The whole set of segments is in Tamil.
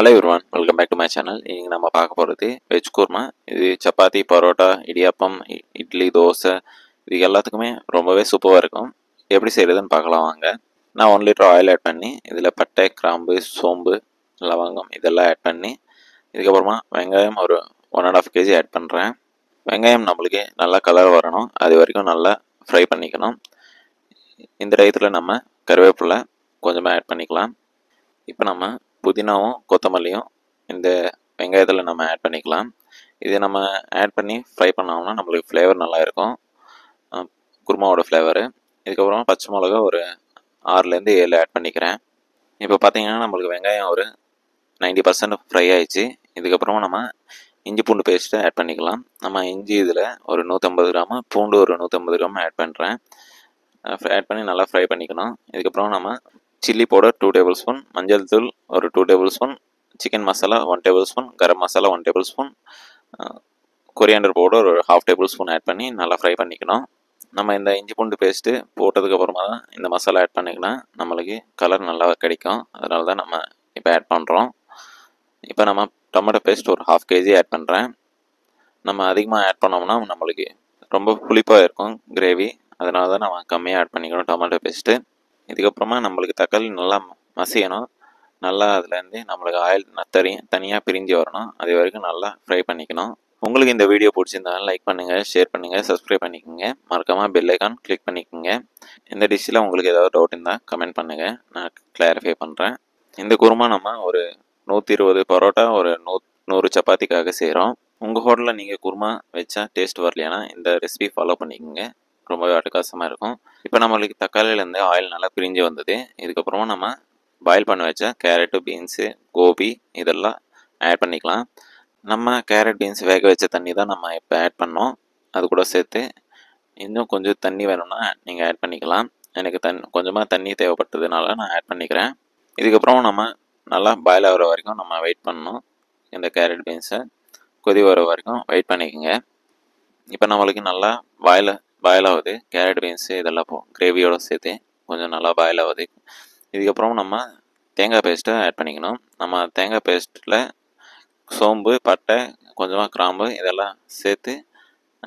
Hello everyone, welcome back to my channel. இன்றைக்கி நம்ம பார்க்க போகிறது வெஜ் குருமா. இது சப்பாத்தி, பரோட்டா, இடியாப்பம், இட்லி, தோசை இது எல்லாத்துக்குமே ரொம்பவே சூப்பராக இருக்கும். எப்படி செய்கிறதுன்னு பார்க்கலாம் வாங்க. நான் 1 லிட்டர் ஆயில் ஆட் பண்ணி இதில் பட்டை, கிராம்பு, சோம்பு, லவங்கம் இதெல்லாம் ஆட் பண்ணி இதுக்கப்புறமா வெங்காயம் ஒரு 1.5 kg ஆட் பண்ணுறேன். வெங்காயம் நம்மளுக்கு நல்லா கலர் வரணும், அது வரைக்கும் நல்லா ஃப்ரை பண்ணிக்கணும். இந்த டயத்தில் நம்ம கருவேப்பிலை கொஞ்சமாக ஆட் பண்ணிக்கலாம். இப்போ நம்ம புதினாவும் கொத்தமல்லியும் இந்த வெங்காயத்தில் நம்ம ஆட் பண்ணிக்கலாம். இது நம்ம ஆட் பண்ணி ஃப்ரை பண்ணோம்னா நம்மளுக்கு ஃப்ளேவர் நல்லா இருக்கும், குருமாவோட ஃப்ளேவரு. இதுக்கப்புறமா பச்சை மிளகா ஒரு 6லேருந்து 7 ஆட் பண்ணிக்கிறேன். இப்போ பார்த்தீங்கன்னா நம்மளுக்கு வெங்காயம் ஒரு 90% ஃப்ரை ஆயிடுச்சு. இதுக்கப்புறமா நம்ம இஞ்சி பூண்டு பேஸ்ட்டு ஆட் பண்ணிக்கலாம். நம்ம இஞ்சி இதில் ஒரு 150 கிராமு, பூண்டு ஒரு 150 கிராம் ஆட் பண்ணுறேன். ஆட் பண்ணி நல்லா ஃப்ரை பண்ணிக்கணும். இதுக்கப்புறம் நம்ம சில்லி பவுடர் 2 டேபிள் ஸ்பூன், மஞ்சள் தூள் ஒரு 2 table spoon, chicken masala 1 table spoon, garam masala 1 table spoon, coriander powder ஒரு 1/2 டேபிள் ஸ்பூன் ஆட் பண்ணி நல்லா ஃப்ரை பண்ணிக்கணும். நம்ம இந்த இஞ்சி பூண்டு பேஸ்ட்டு போட்டதுக்கப்புறமா தான் இந்த மசாலா ஆட் பண்ணிங்கன்னா நம்மளுக்கு கலர் நல்லா கிடைக்கும். அதனால தான் நம்ம இப்போ ஆட் பண்ணுறோம். இப்போ நம்ம டொமேட்டோ பேஸ்ட் ஒரு 1/2 kg ஆட் பண்ணுறேன். நம்ம அதிகமாக ஆட் பண்ணோம்னா நம்மளுக்கு ரொம்ப புளிப்பாக இருக்கும் கிரேவி, அதனால தான் நம்ம கம்மியாக ஆட் பண்ணிக்கணும் டொமேட்டோ பேஸ்ட்டு. இதுக்கப்புறமா நம்மளுக்கு தக்காளி நல்லா மசியணும். நல்லா அதுலேருந்து நம்மளுக்கு ஆயில் தனியாக பிரிஞ்சு வரணும், அது வரைக்கும் நல்லா ஃப்ரை பண்ணிக்கணும். உங்களுக்கு இந்த வீடியோ பிடிச்சிருந்தாலும் லைக் பண்ணுங்கள், ஷேர் பண்ணுங்கள், சப்ஸ்கிரைப் பண்ணிக்கோங்க. மறக்காமல் பெல் ஐக்கான் கிளிக் பண்ணிக்கோங்க. இந்த டிஷ்ஷில் உங்களுக்கு ஏதாவது டவுட் இருந்தால் கமெண்ட் பண்ணுங்கள், நான் கிளாரிஃபை பண்ணுறேன். இந்த குருமா நம்ம ஒரு 120 பரோட்டா ஒரு 100 சப்பாத்திக்காக செய்கிறோம். உங்கள் ஹோட்டலில் நீங்கள் குருமா வச்சா டேஸ்ட் வரலையானா இந்த ரெசிபி ஃபாலோ பண்ணிக்கோங்க, ரொம்பவே அட்டகாசமாக இருக்கும். இப்போ நம்மளுக்கு தக்காளியிலேருந்து ஆயில் நல்லா பிரிஞ்சு வந்தது. இதுக்கப்புறமா நம்ம பாயில் பண்ணி வச்ச கேரட்டு, பீன்ஸு, கோபி இதெல்லாம் ஆட் பண்ணிக்கலாம். நம்ம கேரட், பீன்ஸ் வேக வச்ச தண்ணி தான் நம்ம இப்போ ஆட் பண்ணோம். அது கூட சேர்த்து இன்னும் கொஞ்சம் தண்ணி வேணும்னா நீங்கள் ஆட் பண்ணிக்கலாம். எனக்கு கொஞ்சமாக தண்ணி தேவைப்பட்டதுனால நான் ஆட் பண்ணிக்கிறேன். இதுக்கப்புறம் நம்ம நல்லா பாயில் ஆகிற வரைக்கும் நம்ம வெயிட் பண்ணணும். இந்த கேரட், பீன்ஸை கொதி வர வரைக்கும் வெயிட் பண்ணிக்கோங்க. இப்போ நம்மளுக்கு நல்லா பாயில் ஆகுது. கேரட், பீன்ஸு இதெல்லாம் கிரேவியோடு சேர்த்து கொஞ்சம் நல்லா பாயில் ஆகுது. இதுக்கப்புறம் நம்ம தேங்காய் பேஸ்ட்டை ஆட் பண்ணிக்கணும். நம்ம தேங்காய் பேஸ்ட்டில் சோம்பு, பட்டை, கொஞ்சமாக கிராம்பு இதெல்லாம் சேர்த்து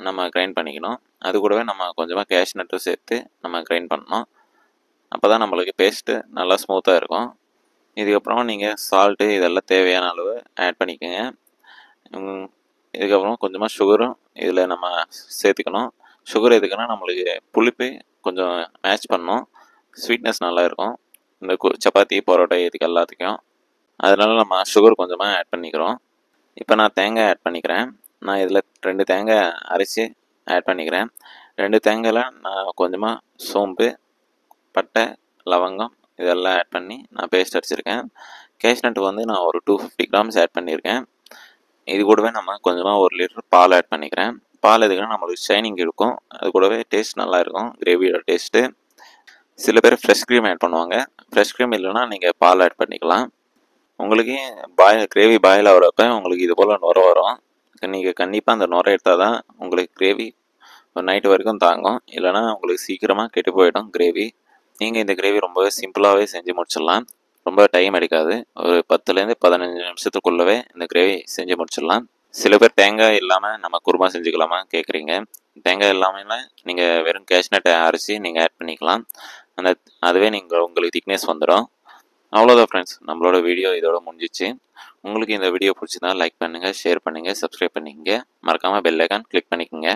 நம்ம கிரைண்ட் பண்ணிக்கணும். அது கூடவே நம்ம கொஞ்சமாக கேஷ்நட்டும் சேர்த்து நம்ம கிரைண்ட் பண்ணணும். அப்போ தான் நம்மளுக்கு பேஸ்ட்டு நல்லா ஸ்மூத்தாக இருக்கும். இதுக்கப்புறமா நீங்கள் சால்ட்டு இதெல்லாம் தேவையான அளவு ஆட் பண்ணிக்கோங்க. இதுக்கப்புறம் கொஞ்சமாக சுகரும் இதில் நம்ம சேர்த்துக்கணும். சுகர் எதுக்குன்னா நம்மளுக்கு புளிப்பு கொஞ்சம் மேட்ச் பண்ணணும், ஸ்வீட்னஸ் நல்லா இருக்கும் இந்த சப்பாத்தி, பரோட்டா இதுக்கு எல்லாத்துக்கும். அதனால நம்ம சுகர் கொஞ்சமாக ஆட் பண்ணிக்கிறோம். இப்போ நான் தேங்காய் ஆட் பண்ணிக்கிறேன். நான் இதில் 2 தேங்காய் அரைச்சி ஆட் பண்ணிக்கிறேன். 2 தேங்காயில் நான் கொஞ்சமாக சோம்பு, பட்டை, லவங்கம் இதெல்லாம் ஆட் பண்ணி நான் பேஸ்ட் அடிச்சிருக்கேன். கேஷ்நட் வந்து நான் ஒரு 250 கிராம்ஸ் ஆட் பண்ணியிருக்கேன். இது கூடவே நம்ம கொஞ்சமாக 1 லிட்டர் பால் ஆட் பண்ணிக்கிறேன். பால் எதுக்குன்னா நம்மளுக்கு ஷைனிங் இருக்கும், அது கூடவே டேஸ்ட் நல்லாயிருக்கும் கிரேவியோட டேஸ்ட்டு. சில பேர் ஃப்ரெஷ் க்ரீம் ஆட் பண்ணுவாங்க. ஃப்ரெஷ் க்ரீம் இல்லைன்னா நீங்கள் பால் ஆட் பண்ணிக்கலாம். உங்களுக்கு கிரேவி பாயில் ஆகிறப்ப உங்களுக்கு இது போல் நுரை வரும். நீங்கள் கண்டிப்பாக அந்த நுரை எடுத்தால் தான் உங்களுக்கு கிரேவி ஒரு நைட்டு வரைக்கும் தாங்கும், இல்லைனா உங்களுக்கு சீக்கிரமாக கெட்டு போயிடும் கிரேவி. நீங்கள் இந்த கிரேவி ரொம்பவே சிம்பிளாகவே செஞ்சு முடிச்சிடலாம், ரொம்ப டைம் எடுக்காது. ஒரு 10லேருந்து 15 நிமிஷத்துக்குள்ளவே இந்த கிரேவி செஞ்சு முடிச்சிடலாம். சில பேர் தேங்காய் இல்லாமல் நம்ம குருமா செஞ்சுக்கலாமா கேட்குறீங்க. தேங்காய் இல்லாமல் நீங்கள் வெறும் கேஷ்நட்டை அரைச்சி நீங்கள் ஆட் பண்ணிக்கலாம். அதுவே உங்களுக்கு திக்னஸ் வந்துடும். அவ்வளோதான் ஃப்ரெண்ட்ஸ், நம்மளோட வீடியோ இதோட முடிஞ்சிச்சு. உங்களுக்கு இந்த வீடியோ பிடிச்சிருந்தா லைக் பண்ணுங்கள், ஷேர் பண்ணுங்கள், சப்ஸ்கிரைப் பண்ணிக்கங்க. மறக்காமல் பெல் ஐக்கான் கிளிக் பண்ணிக்கோங்க.